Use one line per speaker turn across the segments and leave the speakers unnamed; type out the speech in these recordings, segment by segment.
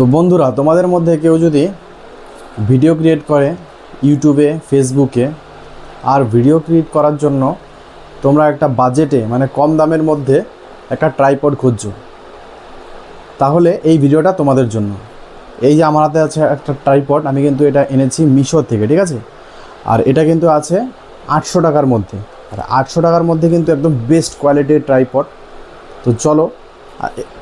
তো বন্ধুরা, তোমাদের মধ্যে কেউ যদি ভিডিও ক্রিয়েট করে ইউটিউবে, ফেসবুকে, আর ভিডিও ক্রিয়েট করার জন্য তোমরা একটা বাজেটে মানে কম দামের মধ্যে একটা ট্রাইপড খুঁজছো, তাহলে এই ভিডিওটা তোমাদের জন্য। এই যে আমার হাতে আছে একটা ট্রাইপড, আমি কিন্তু এটা এনেছি মিশো থেকে, ঠিক আছে। আর এটা কিন্তু আছে 800 টাকার মধ্যে। আর 800 টাকার মধ্যে কিন্তু একদম বেস্ট কোয়ালিটির ট্রাইপড। তো চলো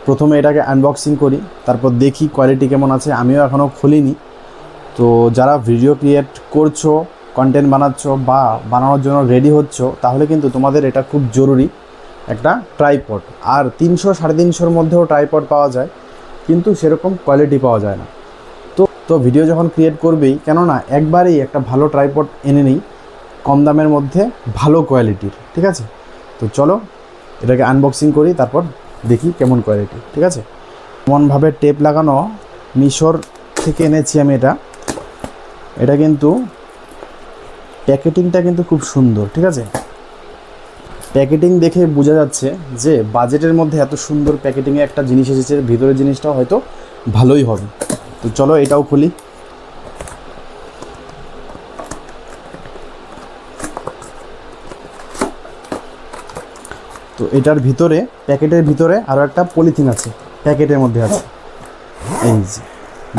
প্রথমে এটাকে আনবক্সিং করি, তারপর দেখি কোয়ালিটি কেমন আছে। আমিও এখনও খুলিনি। তো যারা ভিডিও ক্রিয়েট করছো, কন্টেন্ট বানাচ্ছ বা বানানোর জন্য রেডি হচ্ছ, তাহলে কিন্তু তোমাদের এটা খুব জরুরি একটা ট্রাইপড। আর 300-350-র মধ্যেও ট্রাইপড পাওয়া যায়, কিন্তু সেরকম কোয়ালিটি পাওয়া যায় না। তো ভিডিও যখন ক্রিয়েট করবেই, কেননা একবারেই একটা ভালো ট্রাইপড এনে নিই কম দামের মধ্যে, ভালো কোয়ালিটির, ঠিক আছে। তো চলো এটাকে আনবক্সিং করি, তারপর দেখি কেমন কোয়ালিটি, ঠিক আছে। এমনভাবে টেপ লাগানো মিশোর থেকে এনেছি আমি এটা কিন্তু প্যাকেটিংটা কিন্তু খুব সুন্দর, ঠিক আছে। প্যাকেটিং দেখে বোঝা যাচ্ছে যে বাজেটের মধ্যে এত সুন্দর প্যাকেটিংয়ে একটা জিনিস এসেছে, ভিতরের জিনিসটাও হয়তো ভালোই হবে। তো চলো এটাও খুলি। তো এটার ভিতরে, প্যাকেটের ভিতরে আরও একটা পলিথিন আছে, প্যাকেটের মধ্যে আছে। এই যে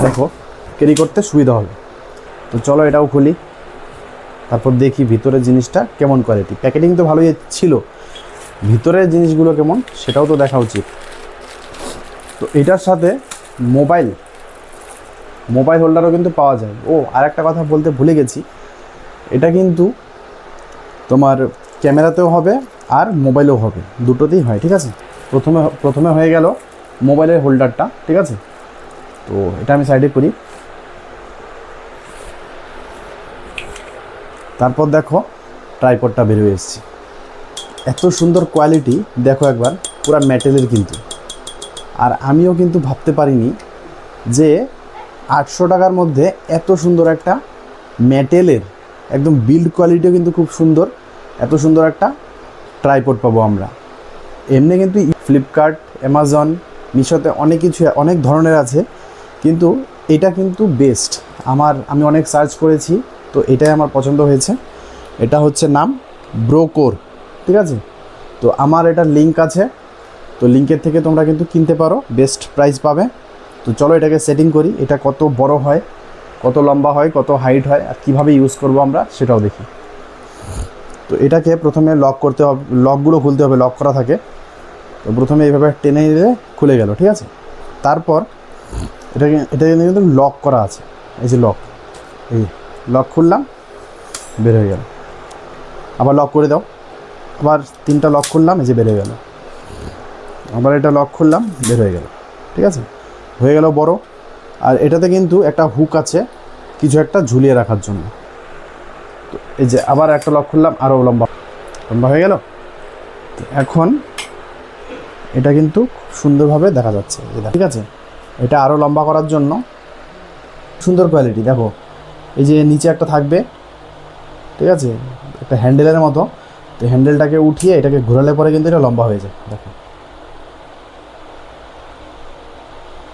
দেখো, ক্যারি করতে সুবিধা হবে। তো চলো এটাও খুলি, তারপর দেখি ভিতরের জিনিসটা কেমন কোয়ালিটি। প্যাকেটিং তো ভালোই ছিল, ভিতরের জিনিসগুলো কেমন সেটাও তো দেখা উচিত। তো এটার সাথে মোবাইল হোল্ডারও কিন্তু পাওয়া যায়। ও আর একটা কথা বলতে ভুলে গেছি, এটা কিন্তু তোমার ক্যামেরাতেও হবে আর মোবাইলেও হবে, দুটোতেই হয়, ঠিক আছে। প্রথমে হয়ে গেল মোবাইলের হোল্ডারটা, ঠিক আছে। তো এটা আমি সাইডে করি। তারপর দেখো ট্রাইপডটা বের হয়ে এসেছে। এত সুন্দর কোয়ালিটি দেখো একবার, পুরা মেটেলের কিন্তু। আর আমিও কিন্তু ভাবতে পারিনি যে 800 টাকার মধ্যে এত সুন্দর একটা মেটেলের, একদম বিল্ড কোয়ালিটিও কিন্তু খুব সুন্দর, এত সুন্দর একটা ট্রাইপড পাবো আমরা। এমনি কিন্তু ফ্লিপকার্ট, অ্যামাজন, মিশোতে অনেক কিছু, অনেক ধরনের আছে, কিন্তু এটা কিন্তু বেস্ট। আমি অনেক সার্চ করেছি, তো এটাই আমার পছন্দ হয়েছে। এটা হচ্ছে নাম ব্রোকোর, ঠিক আছে। তো আমার এটার লিঙ্ক আছে, তো লিঙ্কের থেকে তোমরা কিন্তু কিনতে পারো, বেস্ট প্রাইস পাবে। তো চলো এটাকে সেটিং করি, এটা কত বড় হয়, কত লম্বা হয়, কত হাইট হয়, আর কীভাবে ইউজ করব আমরা সেটাও দেখি। তো এটাকে প্রথমে লক করতে হবে, লকগুলো খুলতে হবে, লক করা থাকে। তো প্রথমে এইভাবে টেনে নিলে খুলে গেল, ঠিক আছে। তারপর এটাকে কিন্তু লক করা আছে, এই যে লক, এই লক খুললাম, বের হয়ে গেল। আবার লক করে দাও, আবার 3টা লক খুললাম, এই যে বের হয়ে গেল। আবার এটা লক খুললাম, বের হয়ে গেল, ঠিক আছে। হয়ে গেল বড়। আর এটাতে কিন্তু একটা হুক আছে কিছু একটা ঝুলিয়ে রাখার জন্য। তো এই যে আবার একটা লক খুললাম, আরও লম্বা হয়ে গেল। তো এখন এটা কিন্তু খুব সুন্দরভাবে দেখা যাচ্ছে, ঠিক আছে। এটা আরও লম্বা করার জন্য সুন্দর কোয়ালিটি দেখো, এই যে নিচে একটা থাকবে, ঠিক আছে, একটা হ্যান্ডেলের মতো। তো হ্যান্ডেলটাকে উঠিয়ে এটাকে ঘোরালে পরে কিন্তু এটা লম্বা হয়ে যায়, দেখো।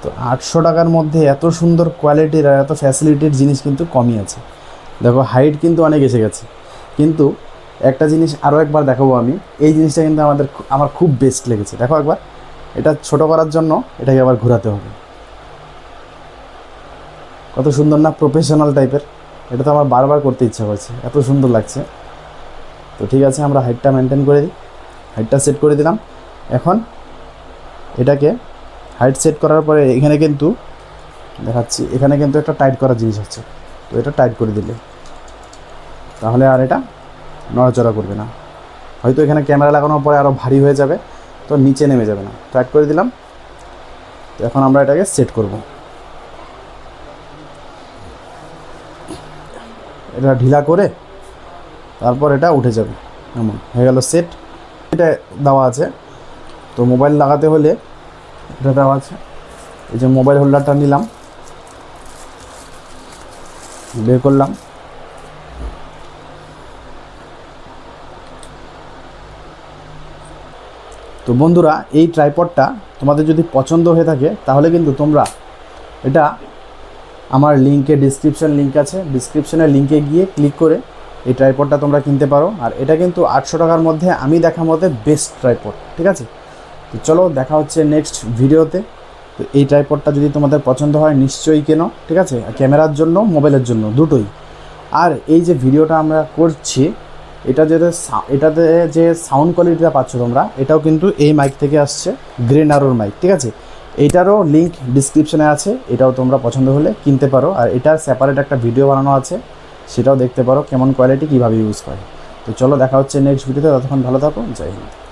তো 800 টাকার মধ্যে এত সুন্দর কোয়ালিটির আর এত ফ্যাসিলিটির জিনিস কিন্তু কমই আছে। দেখো হাইট কিন্তু অনেক এসে গেছে, কিন্তু একটা জিনিস আরও একবার দেখাবো আমি। এই জিনিসটা কিন্তু আমার খুব বেস্ট লেগেছে, দেখো একবার। এটা ছোট করার জন্য এটাকে আবার ঘোরাতে হবে, কত সুন্দর না, প্রফেশনাল টাইপের। এটা তো আমার বারবার করতে ইচ্ছা করছে, এত সুন্দর লাগছে। তো ঠিক আছে, আমরা হাইটটা মেনটেন করে দিই, হাইটটা সেট করে দিলাম। এখন এটাকে হাইট সেট করার পরে এখানে কিন্তু দেখাচ্ছি, এখানে কিন্তু একটা টাইট করার জিনিস আছে। তো এটা টাইট করে দিলে তাহলে আর এটা নড়াচড়া করবে না। হয়তো এখানে ক্যামেরা লাগানোর পরে আরও ভারী হয়ে যাবে, তো নিচে নেমে যাবে না। টাইট করে দিলাম। তো এখন আমরা এটাকে সেট করব। এটা ঢিলা করে তারপর এটা উঠে যাবে, এমন হয়ে গেল সেট। এটা দেওয়া আছে, তো মোবাইল লাগাতে হলে এটা দেওয়া আছে। এই যে মোবাইল হোল্ডারটা নিলাম, বের করলাম। তো বন্ধুরা, এই ট্রাইপডটা তোমাদের যদি পছন্দ হয়ে থাকে, তাহলে কিন্তু তোমরা এটা আমার ডিসক্রিপশন লিঙ্ক আছে, ডিসক্রিপশনের লিঙ্কে গিয়ে ক্লিক করে এই ট্রাইপডটা তোমরা কিনতে পারো। আর এটা কিন্তু 800 টাকার মধ্যে আমি দেখা মতে বেস্ট ট্রাইপড, ঠিক আছে। তো চলো দেখা হচ্ছে নেক্সট ভিডিওতে। তো এই ট্রাইপডটা যদি তোমাদের পছন্দ হয় নিশ্চয়ই কেনো, ঠিক আছে, ক্যামেরার জন্য মোবাইলের জন্য দুটোই। আর এই যে ভিডিওটা আমরা করছি এটাতে যে সাউন্ড কোয়ালিটিটা পাচ্ছ তোমরা, এটাও কিন্তু এই মাইক থেকে আসছে, গ্রেন আরোর মাইক, ঠিক আছে। এইটারও লিঙ্ক ডিসক্রিপশনে আছে, এটাও তোমরা পছন্দ হলে কিনতে পারো। আর এটার সেপারেট একটা ভিডিও বানানো আছে, সেটাও দেখতে পারো কেমন কোয়ালিটি, কীভাবে ইউজ করে। তো চলো দেখা হচ্ছে নেক্সট ভিডিওতে, ততক্ষণ ভালো থাকো, জয় হিন্দ।